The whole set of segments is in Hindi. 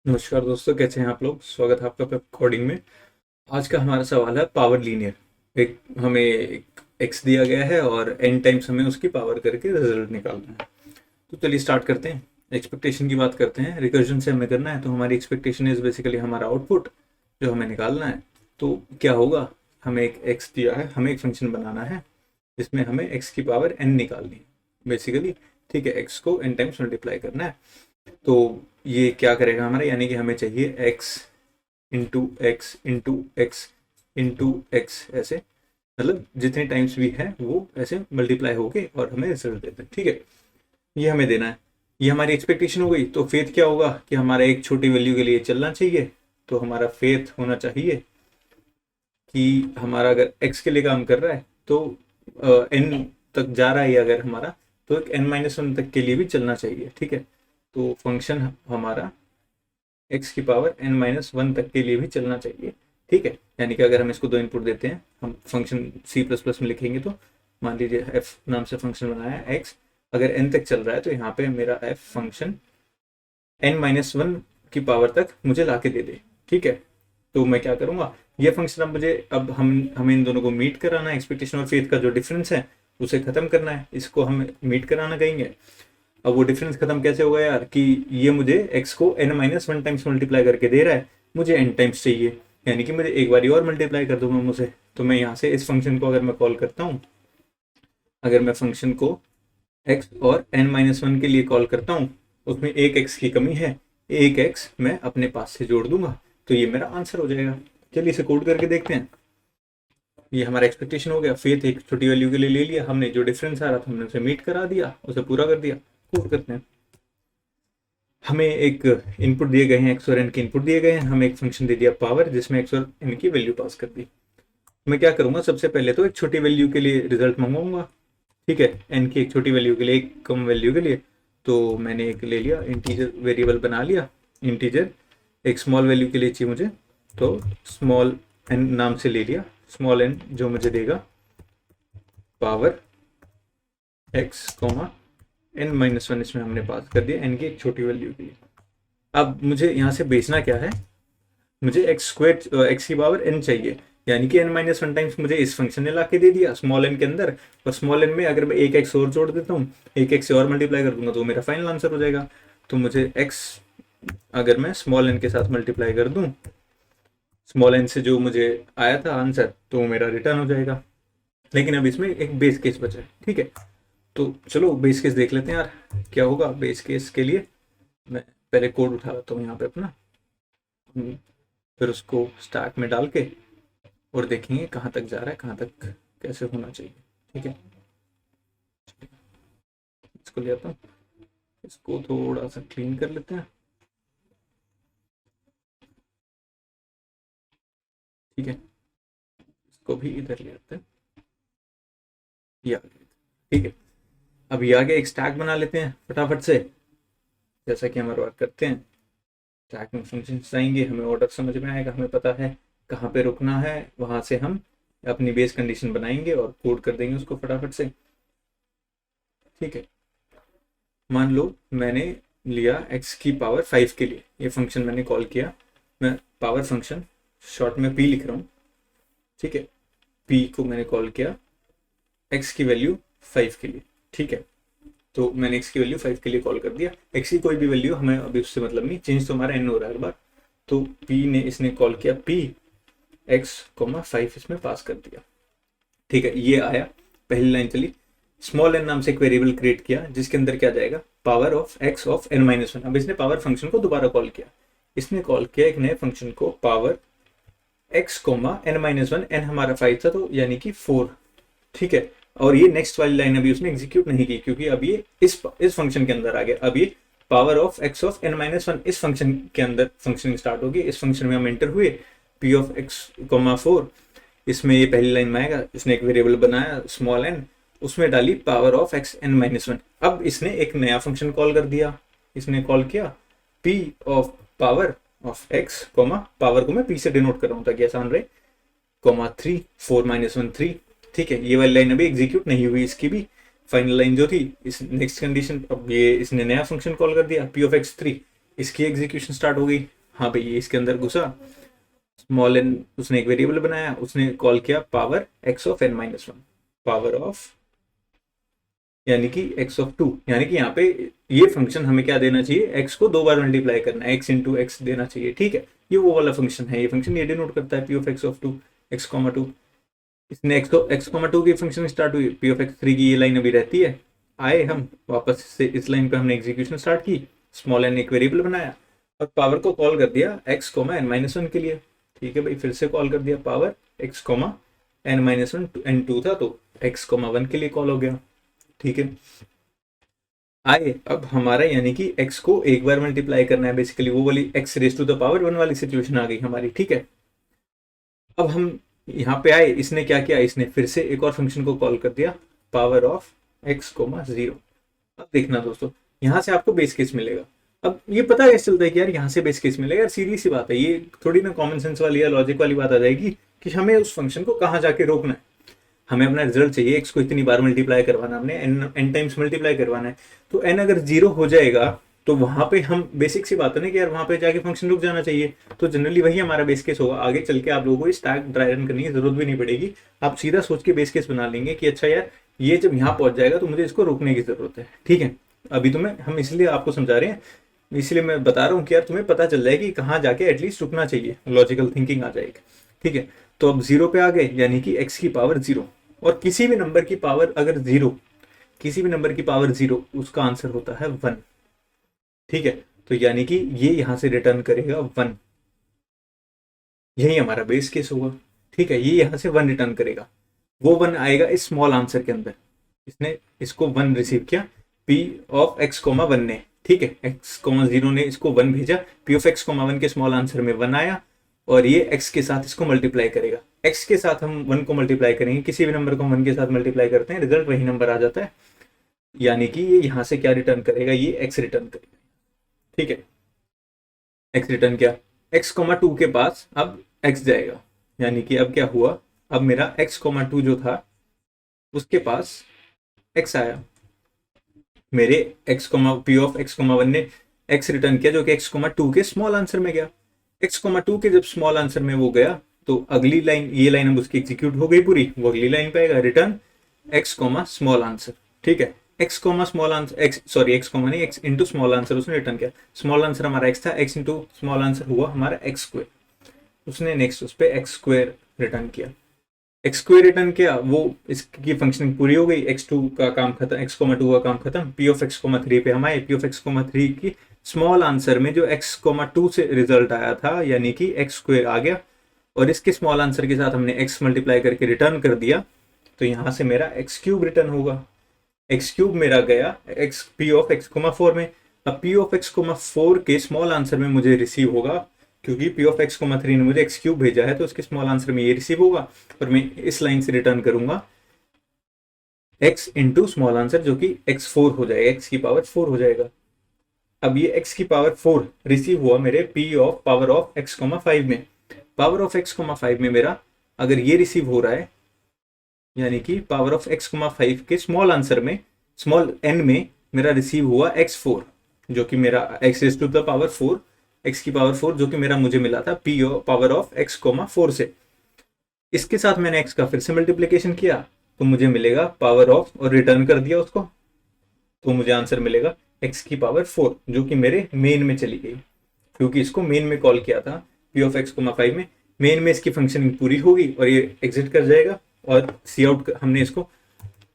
नमस्कार दोस्तों, कैसे हैं आप लोग। स्वागत है आपका वेब कोडिंग में। आज का हमारा सवाल है पावर लीनियर। एक हमें एक एक्स दिया गया है और एन टाइम्स हमें उसकी पावर करके रिजल्ट निकालना है। तो चलिए स्टार्ट करते हैं। एक्सपेक्टेशन की बात करते हैं। रिकर्जन से हमें करना है, तो हमारी एक्सपेक्टेशन इज बेसिकली हमारा आउटपुट जो हमें निकालना है। तो क्या होगा, हमें एक एक्स दिया है, हमें एक फंक्शन बनाना है जिसमें हमें एक्स की पावर एन निकालनी है बेसिकली। ठीक है, एक्स को एन टाइम्स मल्टीप्लाई करना है। तो ये क्या करेगा हमारा, यानी कि हमें चाहिए x into x into x into x, ऐसे मतलब जितने टाइम्स भी है वो ऐसे मल्टीप्लाई होके और हमें रिजल्ट देते हैं। ठीक है, ये हमें देना है। ये हमारी एक्सपेक्टेशन हो गई। तो फेथ क्या होगा कि हमारा एक छोटी वैल्यू के लिए चलना चाहिए। तो हमारा फेथ होना चाहिए कि हमारा अगर एक्स के लिए काम कर रहा है तो एन तक जा रहा है अगर हमारा, तो एक एन माइनस वन तक के लिए भी चलना चाहिए। ठीक है, तो फंक्शन हमारा एक्स की पावर एन माइनस वन तक के लिए भी चलना चाहिए। ठीक है, यानी कि अगर हम इसको दो इनपुट देते हैं, हम फंक्शन सी प्लस प्लस में लिखेंगे तो मान लीजिए एफ नाम से फंक्शन बनाया है एक्स, अगर एन तक चल रहा है तो यहाँ पे मेरा f function n minus one की पावर तक मुझे ला के दे दे। ठीक है, तो मैं क्या करूँगा, ये फंक्शन अब मुझे अब हमें इन दोनों को मीट कराना है। एक्सपेक्टेशन और फेथ का जो डिफरेंस है उसे खत्म करना है, इसको हम मीट कराना कहेंगे। अब वो डिफरेंस खत्म कैसे होगा यार, कि ये मुझे x को n minus one times multiply करके दे रहा है, मुझे n टाइम्स चाहिए, यानी कि मुझे एक बारी और मल्टीप्लाई कर दूंगा मुझे। तो मैं यहाँ से इस फंक्शन को अगर मैं कॉल करता हूँ, अगर मैं फंक्शन को x और n माइनस वन के लिए कॉल करता हूँ, उसमें एक x की कमी है, एक x मैं अपने पास से जोड़ दूंगा, तो ये मेरा आंसर हो जाएगा। चलिए इसे कोड करके देखते हैं। ये हमारा एक्सपेक्टेशन हो गया। फेथ एक छोटी वैल्यू के लिए ले लिया हमने, जो डिफरेंस आ रहा था हमने उसे मीट करा दिया, उसे पूरा कर दिया। कोड करते हैं। हमें एक इनपुट दिए गए हैं, एक्स और एन के इनपुट दिए गए हैं, हमें एक फंक्शन दे दिया पावर, जिसमें एक्स और एन की वैल्यू पास कर दी। मैं क्या करूंगा, सबसे पहले तो एक छोटी वैल्यू के लिए रिजल्ट मंगवाऊंगा। ठीक है, एन की एक छोटी वैल्यू के लिए, एक कम वैल्यू के लिए। तो मैंने एक ले लिया, इंटीजर वेरिएबल बना लिया। इंटीजर एक स्मॉल वैल्यू के लिए चाहिए मुझे, तो स्मॉल एन नाम से ले लिया। स्मॉल एन जो मुझे देगा power x comma n minus one, इसमें हमने पास कर दिया एन की एक छोटी वैल्यू के लिए। अब मुझे यहाँ से बेचना क्या है, मुझे एक्स स्क्वायर एक्स की पावर एन चाहिए, यानी कि एन माइनस वन टाइम्स मुझे इस फंक्शन ने ला के दे दिया स्मॉल एन के अंदर। और स्मॉल एन में अगर मैं एक एक्स और जोड़ देता हूँ, एक एक्स से और मल्टीप्लाई कर दूंगा, तो मेरा फाइनल आंसर हो जाएगा। तो मुझे एक्स अगर मैं स्मॉल एन के साथ मल्टीप्लाई कर दूं, स्मॉल एन से जो मुझे आया था आंसर, तो वो मेरा रिटर्न हो जाएगा। लेकिन अब इसमें एक बेस केस बचा है। ठीक है, तो चलो बेस केस देख लेते हैं यार, क्या होगा बेस केस के लिए। मैं पहले कोड उठा लेता हूँ यहाँ पे अपना, फिर उसको स्टैक में डाल के और देखेंगे कहाँ तक जा रहा है, कहाँ तक कैसे होना चाहिए। ठीक है, इसको ले आता हूँ, इसको थोड़ा सा क्लीन कर लेते हैं। ठीक है, इसको भी इधर ले आते हैं, ये आ गया। ठीक है, अब ये आगे एक स्टैक बना लेते हैं फटाफट से, जैसा कि हम हर बार करते हैं। स्टैक में फंक्शन आएंगे, हमें ऑर्डर समझ में आएगा, हमें पता है कहाँ पे रुकना है, वहां से हम अपनी बेस कंडीशन बनाएंगे और कोड कर देंगे उसको फटाफट से। ठीक है, मान लो मैंने लिया x की पावर 5 के लिए, ये फंक्शन मैंने कॉल किया। मैं पावर फंक्शन शॉर्ट में p लिख रहा हूँ। ठीक है, p को मैंने कॉल किया x की वैल्यू 5 के लिए। ठीक है, तो मैंने x की वैल्यू 5 के लिए कॉल कर दिया। x की कोई भी वैल्यू हमें अभी उससे मतलब नहीं, चेंज तो हमारा n हो रहा है हर बार। तो p ने इसने कॉल किया p x, 5 इसमें पास कर दिया। ठीक है, ये आया, पहली लाइन चली। स्मॉल एन नाम से एक वेरिएबल क्रिएट किया जिसके अंदर क्या जाएगा, power of x of n minus one. अब इसने पावर फंक्शन को दोबारा कॉल किया, इसने कॉल किया एक नए फंक्शन को power x comma n minus one, n हमारा 5 था तो यानी कि 4। ठीक है, और ये नेक्स्ट वाली लाइन अभी उसने एग्जीक्यूट नहीं की, क्योंकि अब ये इस फंक्शन के अंदर आ गया। अब ये power of x of n minus one इस फंक्शन के अंदर फंक्शनिंग स्टार्ट होगी। इस फंक्शन में हम एंटर हुए, पी ऑफ एक्स कोमा 4, इसमें ये पहली लाइन में आएगा। इसने एक वेरिएबल बनाया स्मॉल एन, उसमें डाली power of x n minus one. अब इसने एक नया फंक्शन कॉल कर दिया, इसने कॉल किया P of power of x comma, power को मैं पी से डिनोट कर रहा हूँ ताकि आसान रहे, कॉमा 3, 4 माइनस वन 3। ठीक है, ये वाली लाइन अभी एग्जीक्यूट नहीं हुई, इसकी भी फाइनल लाइन जो थी इस नेक्स्ट कंडीशन। अब ये इसने नया फंक्शन कॉल कर दिया पी ऑफ एक्स 3, इसकी एग्जीक्यूशन स्टार्ट हो गई। हाँ भाई ये इसके अंदर घुसा, स्मॉल एन उसने एक वेरिएबल बनाया, उसने कॉल किया power x of n minus one, power of यानी कि एक्स ऑफ टू, यानी कि यहाँ पे ये फंक्शन हमें क्या देना चाहिए, एक्स को 2 बार मल्टीप्लाई करना है, एक्स इंटू एक्स देना चाहिए, ठीक है। ये वो वाला फंक्शन है, ये फंक्शन ये डिनोट करता है p of x of two, x comma two. इसने एक्स कॉमा टू की फंक्शन स्टार्ट हुई, पी ऑफ एक्स थ्री की ये लाइन अभी रहती है। आए हम वापस से इस लाइन पे हमने एग्जीक्यूशन स्टार्ट की, स्मॉल एन एक वेरिएबल बनाया और पावर को कॉल कर दिया x comma n minus one के लिए, ठीक है भाई। फिर से कॉल कर दिया power x comma n minus one, n two था तो एक्स कॉमा वन के लिए कॉल हो गया, ठीक है। आए अब हमारा यानी कि x को एक बार मल्टीप्लाई करना है, बेसिकली वो वाली x raise to the power one वाली सिचुएशन आ गई हमारी, ठीक है। अब हम यहाँ पे आए, इसने क्या किया, इसने फिर से एक और फंक्शन को कॉल कर दिया power of x comma zero. अब देखना दोस्तों, यहाँ से आपको बेस केस मिलेगा। अब ये पता कैसे चलता है कि यार यहाँ से बेस केस मिलेगा, यार सीधी सी बात है, ये थोड़ी ना कॉमन सेंस वाली या लॉजिक वाली बात आ जाएगी कि हमें उस फंक्शन को कहाँ जाके रोकना है। हमें अपना रिजल्ट चाहिए, एक्स को इतनी बार मल्टीप्लाई करवाना, हमने एन टाइम्स मल्टीप्लाई करवाना है, तो एन अगर जीरो हो जाएगा तो वहां पे हम बेसिक सी बात है ना कि यार वहां पे जाके फंक्शन रुक जाना चाहिए, तो जनरली वही हमारा बेस केस होगा। आगे चल के आप लोगों को स्टैक ड्राई रन करने की जरूरत भी नहीं पड़ेगी, आप सीधा सोच के बेस केस बना लेंगे कि अच्छा यार ये जब यहाँ पहुंच जाएगा तो मुझे इसको रोकने की जरूरत है, ठीक है। अभी तुम्हें हम इसलिए आपको समझा रहे हैं, इसलिए मैं बता रहा हूँ कि यार तुम्हें पता चल जाए कि कहाँ जाके एटलीस्ट रुकना चाहिए, लॉजिकल थिंकिंग आ जाएगी, ठीक है। तो अब जीरो पे आ गए, यानी कि एक्स की पावर जीरो, और किसी भी नंबर की पावर अगर जीरो, किसी भी नंबर की पावर जीरो, उसका आंसर होता है वन, ठीक है। तो यानी कि ये यहां से रिटर्न करेगा वन, यही हमारा बेस केस होगा, ठीक है। ये यहां से वन रिटर्न करेगा, वो वन आएगा इस स्मॉल आंसर के अंदर, इसने इसको वन रिसीव किया P of x comma one ने, ठीक है। एक्स कोमा जीरो ने इसको वन भेजा, P of x comma one के स्मॉल आंसर में वन आया, और ये x के साथ इसको मल्टीप्लाई करेगा। x के साथ हम 1 को मल्टीप्लाई करेंगे, किसी भी नंबर को हम 1 के साथ मल्टीप्लाई करते हैं, रिजल्ट वही नंबर आ जाता है, यानी कि ये यहां से क्या रिटर्न करेगा, ये x रिटर्न करेगा, ठीक है। x रिटर्न किया, x कोमा टू के पास अब x जाएगा, यानी कि अब क्या हुआ, अब मेरा x कोमा टू जो था उसके पास x आया, मेरे x comma p of x comma one ने x रिटर्न किया जो कि x कोमा टू के स्मॉल आंसर में गया। x कोमा टू के जब स्मॉल आंसर में वो गया तो अगली लाइन, ये लाइन अब उसकी एग्जीक्यूट हो गई पूरी, वो अगली लाइन पे आएगा return x comma small answer, ठीक है। x comma small answer, x sorry x comma नहीं, x इंटू स्मॉल आंसर उसने रिटर्न किया, स्मॉल आंसर हमारा x था, x इंटू स्मॉल आंसर हुआ हमारा x स्क्वायर, उसने नेक्स्ट उस पर x स्क्वायर रिटर्न किया, x स्क्वायर रिटर्न किया, वो इसकी फंक्शनिंग पूरी हो गई, x2 का काम खत्म, x कोमा टू का काम खत्म। p of x comma three पे हम आए, p of x comma three की स्मॉल आंसर में जो x कोमा टू से रिजल्ट आया था, यानी कि x स्क्वायर आ गया, और इसके स्मॉल आंसर के साथ हमने x मल्टीप्लाई करके रिटर्न कर दिया, तो यहां से मेरा x क्यूब रिटर्न होगा, x क्यूब मेरा गया x p of x comma four में। अब p of x comma four के स्मॉल आंसर में मुझे रिसीव होगा, क्योंकि p of x comma three ने मुझे x क्यूब भेजा है, तो उसके स्मॉल आंसर में ये रिसीव होगा, और मैं इस लाइन से रिटर्न करूंगा x इंटू स्मॉल आंसर, जो कि x फोर हो जाएगा, x की पावर फोर हो जाएगा। अब ये x की पावर फोर रिसीव हुआ मेरे p of power of x comma five में, power of x comma five में मेरा अगर ये रिसीव हो रहा है, यानी कि power of x comma five के स्मॉल आंसर में, स्मॉल n में मेरा रिसीव हुआ x फोर, जो कि मेरा x raise to the power four, x की पावर फोर, जो कि मेरा मुझे मिला था p power of x comma four से। इसके साथ मैंने x का फिर से मल्टीप्लीकेशन किया तो मुझे मिलेगा पावर ऑफ, और रिटर्न कर दिया उसको, तो मुझे आंसर मिलेगा x की पावर फोर, जो कि मेरे मेन में चली गई, क्योंकि इसको मेन में कॉल किया था p of x comma five में, मेन में इसकी फंक्शनिंग पूरी होगी और ये एग्जिट कर जाएगा, और सी आउट हमने इसको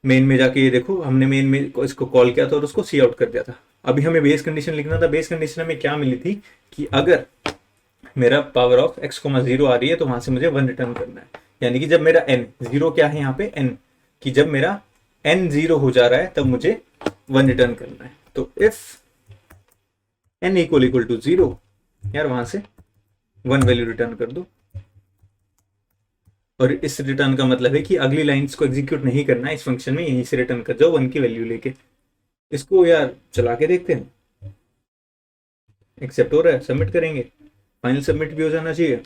मेन में जाके, ये देखो हमने मेन में इसको कॉल किया था और उसको सी आउट कर दिया था। अभी हमें बेस कंडीशन लिखना था, बेस कंडीशन हमें क्या मिली थी कि अगर मेरा power of x comma zero आ रही है तो वहां से मुझे वन रिटर्न करना है, यानी कि जब मेरा n जीरो, क्या है यहाँ पे n, कि जब मेरा n जीरो हो जा रहा है तब मुझे वन रिटर्न करना है। तो if n equal equal to zero, यार वहां से वन वैल्यू रिटर्न कर दो, और इस रिटर्न का मतलब है कि अगली लाइंस को एग्जीक्यूट नहीं करना है इस फंक्शन में, यहीं से रिटर्न कर जाओ वन की वैल्यू लेके। इसको यार चला के देखते हैं, एक्सेप्ट हो रहा है, सबमिट करेंगे, फाइनल सबमिट भी हो जाना चाहिए।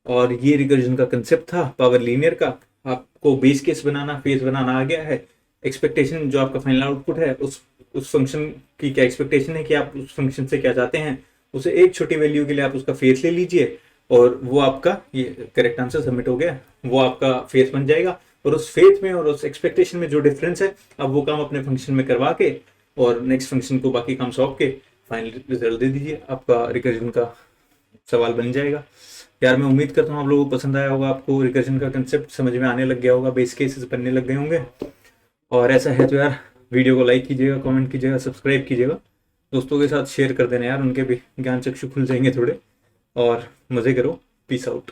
और ये रिकर्जन का कंसेप्ट था पावर लीनियर का, आपको बेस केस बनाना, फेज बनाना आ गया है। एक्सपेक्टेशन जो आपका फाइनल आउटपुट है, उस फंक्शन की क्या एक्सपेक्टेशन है कि आप उस फंक्शन से क्या चाहते हैं, उसे एक छोटी वैल्यू के लिए आप उसका फेस ले लीजिए और वो आपका ये करेक्ट आंसर सबमिट हो गया, वो आपका फेस बन जाएगा। और उस फेस में और उस एक्सपेक्टेशन में जो डिफरेंस है, अब वो काम अपने फंक्शन में करवा के और नेक्स्ट फंक्शन को बाकी काम सौंप के फाइनल रिजल्ट दे दीजिए, आपका रिकर्जन का सवाल बन जाएगा। यार मैं उम्मीद करता हूँ आप लोगों को पसंद आया होगा, आपको रिकर्जन का कंसेप्ट समझ में आने लग गया होगा, बेस केसेस बनने लग गए होंगे। और ऐसा है तो यार वीडियो को लाइक कीजिएगा, कमेंट कीजिएगा, सब्सक्राइब कीजिएगा, दोस्तों के साथ शेयर कर देना यार, उनके भी ज्ञान चक्षु खुल जाएंगे थोड़े। और मज़े करो, पीस आउट।